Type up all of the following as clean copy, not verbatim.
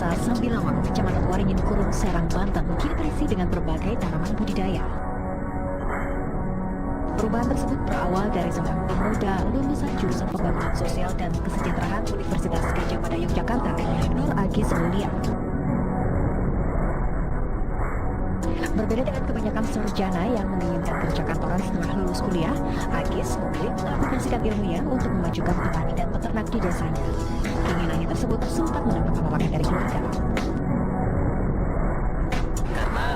Desa Sambilawang, Kecamatan Waringin Kurung, Serang, Banten, kini terisi dengan berbagai tanaman budidaya. Perubahan tersebut berawal dari seorang pemuda lulusan jurusan Pembangunan Sosial dan Kesejahteraan Universitas Gadjah Mada Yogyakarta, Nur Agis Aulia. Berbeda dengan kebanyakan sarjana yang menginginkan kerja kantoran setelah lulus kuliah, Agis memilih mengaplikasikan ilmunya untuk memajukan petani dan peternak di desanya. Keinginannya tersebut sempat mendapat penolakan dari keluarga. Karena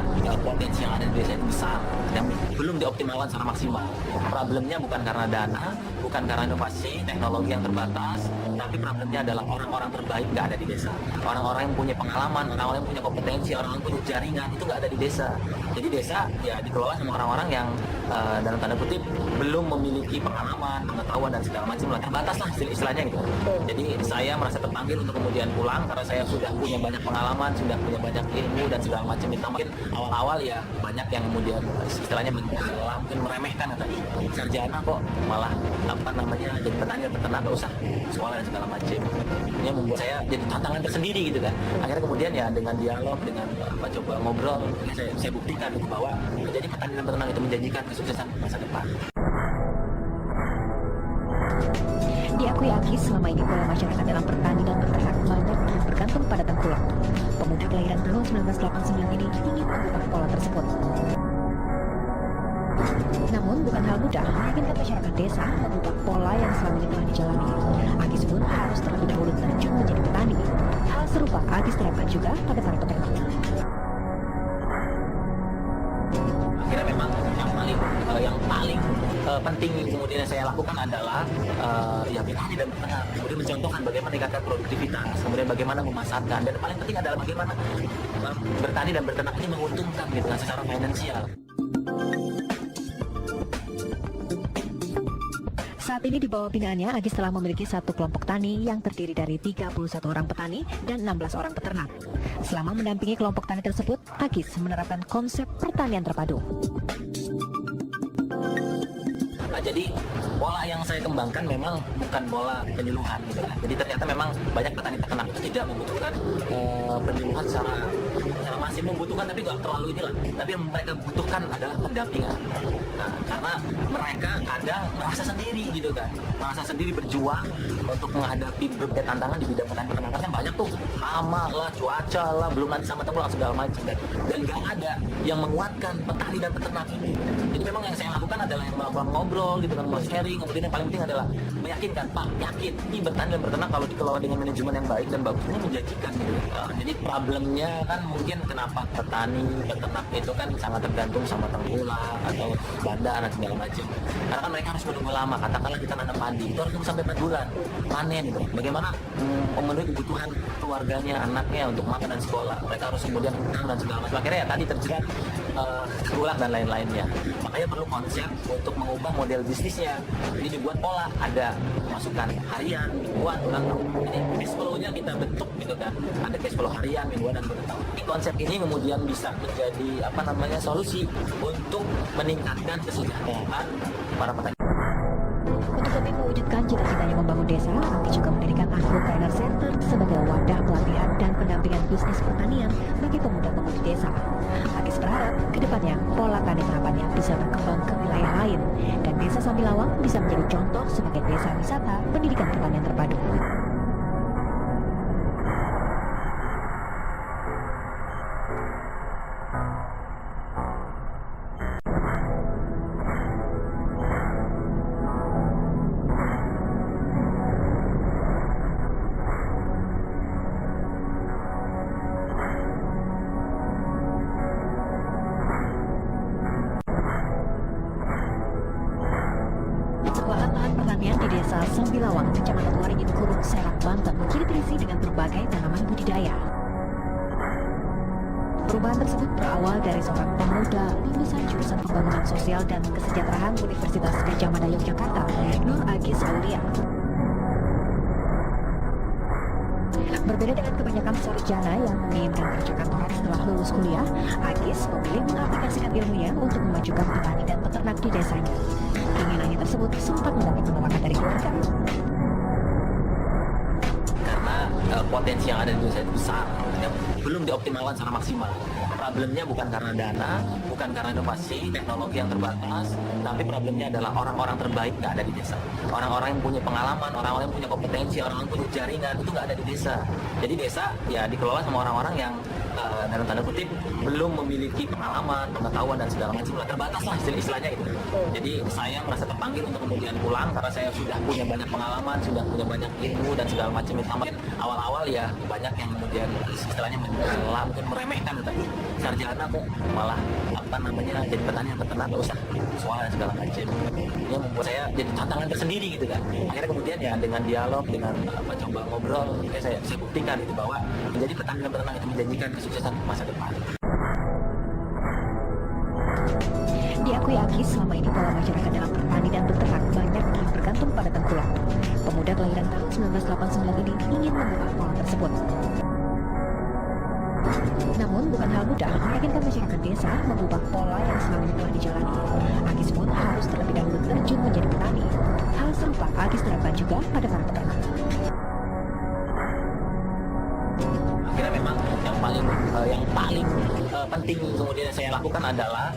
potensi yang ada di desa itu besar dan belum dioptimalkan secara maksimal. Problemnya bukan karena dana, bukan karena inovasi, teknologi yang terbatas, tapi problemnya adalah orang-orang terbaik nggak ada di desa. Orang-orang yang punya pengalaman, orang-orang yang punya kompetensi, orang-orang yang punya jaringan, itu nggak ada di desa. Jadi desa ya dikelola sama orang-orang yang dalam tanda kutip belum memiliki pengalaman, pengetahuan dan segala macam lah. Terbatas lah istilahnya gitu. Jadi saya merasa terpanggil untuk kemudian pulang karena saya sudah punya banyak pengalaman, sudah punya banyak ilmu dan segala macam. Mungkin awal-awal ya banyak yang kemudian istilahnya mungkin meremehkan atau sarjana kok malah jadi petani dan peternak, gak usah sekolah dan segala macam. Ini membuat saya jadi tantangan tersendiri gitu kan. Akhirnya kemudian ya dengan dialog, dengan coba ngobrol, saya buktikan gitu bahwa menjadi petani dan peternak itu menjanjikan kesuksesan masa depan. Diakui Agis, selama ini pola masyarakat dalam bertani dan beternak banyak yang bergantung pada tengkulak. Pemuda kelahiran tahun 1989 ini ingin mengubah pola tersebut. Namun bukan hal mudah meyakinkan masyarakat desa mengubah pola yang selama ini telah dijalani. Agis pun harus terlebih dahulu terjun menjadi petani. Hal serupa Agis terapkan juga pada para peternak. Akhirnya memang yang paling penting kemudian yang saya lakukan adalah ya petani dan peternak. Kemudian mencontohkan bagaimana meningkatkan produktivitas, kemudian bagaimana memasarkan, dan paling penting adalah bagaimana bertani dan beternak ini menguntungkan gitu kan secara finansial. Saat ini di bawah binaannya, Agis telah memiliki satu kelompok tani yang terdiri dari 31 orang petani dan 16 orang peternak. Selama mendampingi kelompok tani tersebut, Agis menerapkan konsep pertanian terpadu. Nah, jadi pola yang saya kembangkan memang bukan pola penyuluhan gitu kan. Jadi ternyata memang banyak petani peternak itu tidak membutuhkan penyuluhan secara masih membutuhkan tapi nggak terlalu inilah. Tapi yang mereka butuhkan adalah pendampingan. Nah, karena mereka kadang merasa sendiri gitu kan, merasa sendiri berjuang untuk menghadapi berbagai tantangan di bidang petani peternakan kan banyak tuh, hama lah, cuaca lah, belum nanti sama tengkulak segala macam dan nggak ada yang menguatkan petani dan peternak ini. Jadi memang yang saya lakukan adalah yang melakukan ngobrol gitu kan, sharing. Kemudian yang paling penting adalah meyakinkan, Pak, yakin ini bertani dan beternak kalau dikelola dengan manajemen yang baik dan bagus ini menjanjikan gitu. Jadi problemnya kan mungkin kenapa petani peternak itu kan sangat tergantung sama tengkulak atau bandar dan segala macam. Karena kan mereka harus menunggu lama. Katakanlah kita nanam padi itu harus tunggu sampai 4 bulan panen gitu. Bagaimana memenuhi kebutuhan keluarganya, anaknya untuk makan dan sekolah. Mereka harus kemudian utang dan segala macam. Akhirnya ya tadi terjerat tengkulak dan lain-lainnya. Makanya perlu konsep untuk mengubah model bisnisnya. Ini dibuat pola, ada masukan harian, mingguan, ulang tahun. Jadi cash flow-nya kita bentuk gitu kan. Ada cash flow harian, mingguan dan ulang tahun. Konsep ini kemudian bisa menjadi solusi untuk meningkatkan kesejahteraan para petani. Untuk lebih mewujudkan cita-citanya membangun desa, Agis juga mendirikan Agropreneur Center sebagai wadah pelatihan dan pendampingan bisnis pertanian bagi pemuda-pemudi desa. Agis berharap kedepannya pola tani terapannya bisa berkembang ke wilayah lain dan Desa Sambilawang bisa menjadi contoh sebagai desa wisata pendidikan pertanian terpadu. Pertanian di Desa Sambilawang, Kecamatan Waringin Kurung, Serang, Banten, kini terisi dengan berbagai tanaman budidaya. Perubahan tersebut berawal dari seorang pemuda lulusan jurusan Pembangunan Sosial dan Kesejahteraan Universitas Gadjah Mada Yogyakarta, Nur Agis Aulia. Berbeda dengan kebanyakan sarjana yang menginginkan kerja kantoran setelah lulus kuliah, Agis memilih mengaplikasikan ilmunya untuk memajukan petani dan peternak di desanya. Keinginannya tersebut sempat mendapat penolakan dari keluarga. Karena potensi yang ada di desa itu besar, yang belum dioptimalkan secara maksimal. Problemnya bukan karena dana, bukan karena inovasi teknologi yang terbatas, tapi problemnya adalah orang-orang terbaik nggak ada di desa. Orang-orang yang punya pengalaman, orang-orang yang punya kompetensi, orang-orang yang punya jaringan itu nggak ada di desa. Jadi desa ya dikelola sama orang-orang yang dalam tanda kutip belum memiliki pengalaman, pengetahuan dan segala macam lah, terbatas lah istilahnya itu. Jadi saya merasa terpanggil untuk kemudian pulang karena saya sudah punya banyak pengalaman, sudah punya banyak ilmu dan segala macam itu. Mungkin awal-awal ya banyak yang kemudian istilahnya mencela, mungkin meremehkan tadi. Sarjana kok malah jadi petani yang peternak nggak usah soal dan segala macam. Ini membuat saya jadi tantangan tersendiri gitu kan. Akhirnya kemudian ya dengan dialog, dengan coba ngobrol, saya buktikan itu bahwa menjadi petani dan peternak itu menjanjikan kesuksesan masa depan. Diakui Agis, selama ini pola masyarakat dalam bertani dan beternak banyak yang bergantung pada tengkulak. Pemuda kelahiran tahun 1989 ini ingin mengubah pola tersebut. Namun bukan hal mudah meyakinkan masyarakat desa mengubah pola yang selama ini telah dijalani. Agis pun harus terlebih dahulu terjun menjadi petani. Hal serupa Agis terapkan juga pada para peternak. Akhirnya memang yang paling penting kemudian saya lakukan adalah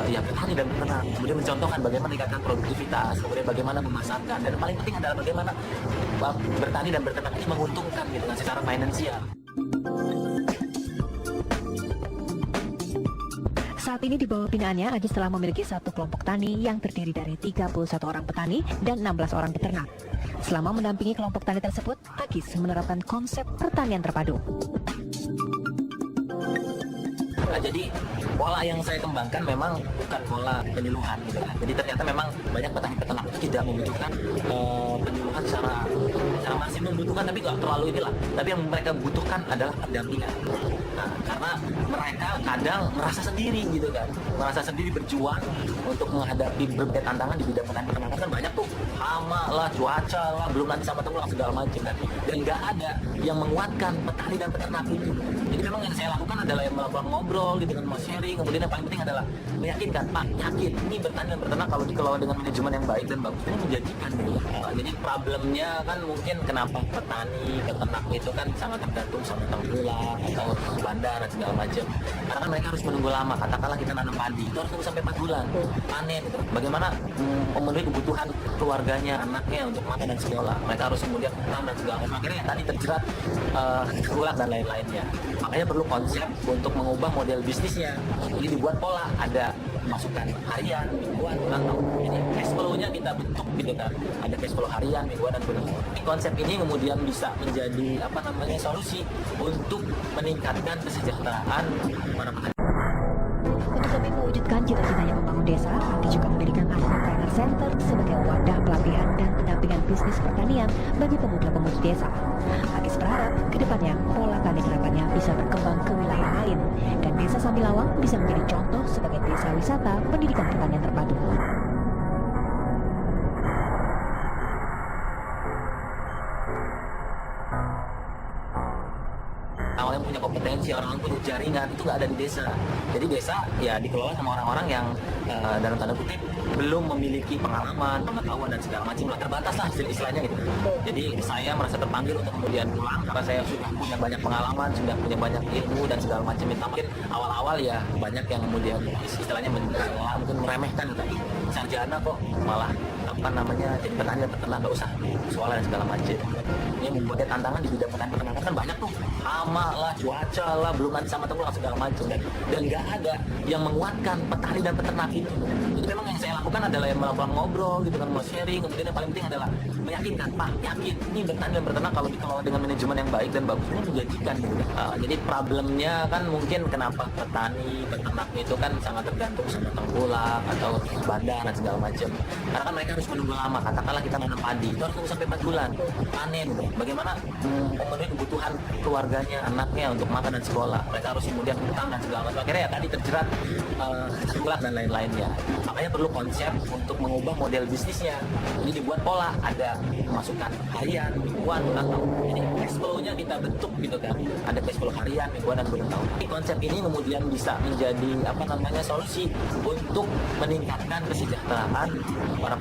ya petani dan peternak. Kemudian mencontohkan bagaimana meningkatkan produktivitas, kemudian bagaimana memasarkan, dan paling penting adalah bagaimana bertani dan beternak ini menguntungkan gitu kan secara finansial. Saat ini di bawah binaannya, Agis telah memiliki satu kelompok tani yang terdiri dari 31 orang petani dan 16 orang peternak. Selama mendampingi kelompok tani tersebut, Agis menerapkan konsep pertanian terpadu. Jadi pola yang saya kembangkan memang bukan pola penyuluhan gitu kan. Jadi ternyata memang banyak petani peternak itu tidak membutuhkan penyuluhan secara masif, membutuhkan tapi nggak terlalu inilah. Tapi yang mereka butuhkan adalah pendampingan. Nah, karena mereka kadang merasa sendiri gitu kan, merasa sendiri berjuang untuk menghadapi berbagai tantangan di bidang petani peternakan kan banyak tuh, hama lah, cuaca lah, belum nanti sama tengkulak segala macam kan. Dan nggak ada yang menguatkan petani dan peternak itu. Jadi memang yang saya lakukan adalah yang melakukan ngobrol gitu kan, mau sharing. Kemudian yang paling penting adalah meyakinkan, Pak, yakin ini bertani dan beternak kalau dikelola dengan manajemen yang baik dan bagus ini menjanjikan gitu. Jadi problemnya kan mungkin kenapa petani peternak itu kan sangat tergantung sama tengkulak atau bandar dan segala macam. Karena kan mereka harus menunggu lama. Katakanlah kita nanam padi itu harus tunggu sampai 4 bulan panen gitu. Bagaimana memenuhi kebutuhan keluarganya, anaknya untuk makan dan sekolah. Mereka harus kemudian utang dan segala macam. Akhirnya tadi terjerat tengkulak dan lain-lainnya. Makanya perlu konsep untuk mengubah model bisnisnya. Jadi dibuat pola, ada masukan harian, mingguan, bulan tahun. Jadi cash flow-nya kita bentuk gitu kan. Ada cash flow harian, mingguan dan bulan. Konsep ini kemudian bisa menjadi solusi untuk meningkatkan kesejahteraan para petani. Untuk lebih mewujudkan cita-citanya membangun desa, Agis juga mendirikan Agripreneur Center sebagai wadah pelatihan dan pendampingan bisnis pertanian bagi pemuda-pemudi desa. Agis berharap kedepannya pola tani harapannya bisa berkembang ke wilayah lain dan desa Sambilawang bisa menjadi contoh sebagai desa wisata pendidikan pertanian terpadu. Orang yang punya kompetensi, orang yang punya jaringan itu nggak ada di desa. Jadi desa ya dikelola sama orang-orang yang dalam tanda kutip belum memiliki pengalaman, pengetahuan dan segala macam lah, terbatas lah istilahnya gitu. Jadi saya merasa terpanggil untuk kemudian pulang karena saya sudah punya banyak pengalaman, sudah punya banyak ilmu dan segala macam itu. Mungkin awal-awal ya banyak yang kemudian istilahnya mencela, mungkin meremehkan tadi. Sarjana kok malah jadi petani dan peternak nggak usah soal dan segala macam. Ini membuat tantangan di bidang petani peternakan kan banyak tuh, hama lah, cuaca lah, belum nanti sama tengkulak segala macam dan nggak ada yang menguatkan petani dan peternak itu. Jadi memang yang saya lakukan adalah yang melakukan ngobrol gitu kan, mau sharing. Kemudian yang paling penting adalah meyakinkan, Pak, yakin ini bertani dan peternak kalau dikelola dengan manajemen yang baik dan bagus ini menjanjikan gitu. Jadi problemnya kan mungkin kenapa petani peternak itu kan sangat tergantung sama tengkulak atau bandar dan segala macam. Karena kan mereka harus menunggu lama. Katakanlah kita nanam padi itu harus tunggu sampai 4 bulan panen gitu. Bagaimana memenuhi kebutuhan keluarganya, anaknya untuk makan dan sekolah. Mereka harus kemudian utang dan segala macam. Akhirnya ya tadi terjerat tengkulak dan lain-lainnya. Makanya perlu konsep untuk mengubah model bisnisnya. Jadi dibuat pola, ada masukan harian, mingguan, bulan tahun. Jadi cash flow-nya kita bentuk gitu kan. Ada cash flow harian, mingguan dan bulan tahun. Konsep ini kemudian bisa menjadi solusi untuk meningkatkan kesejahteraan para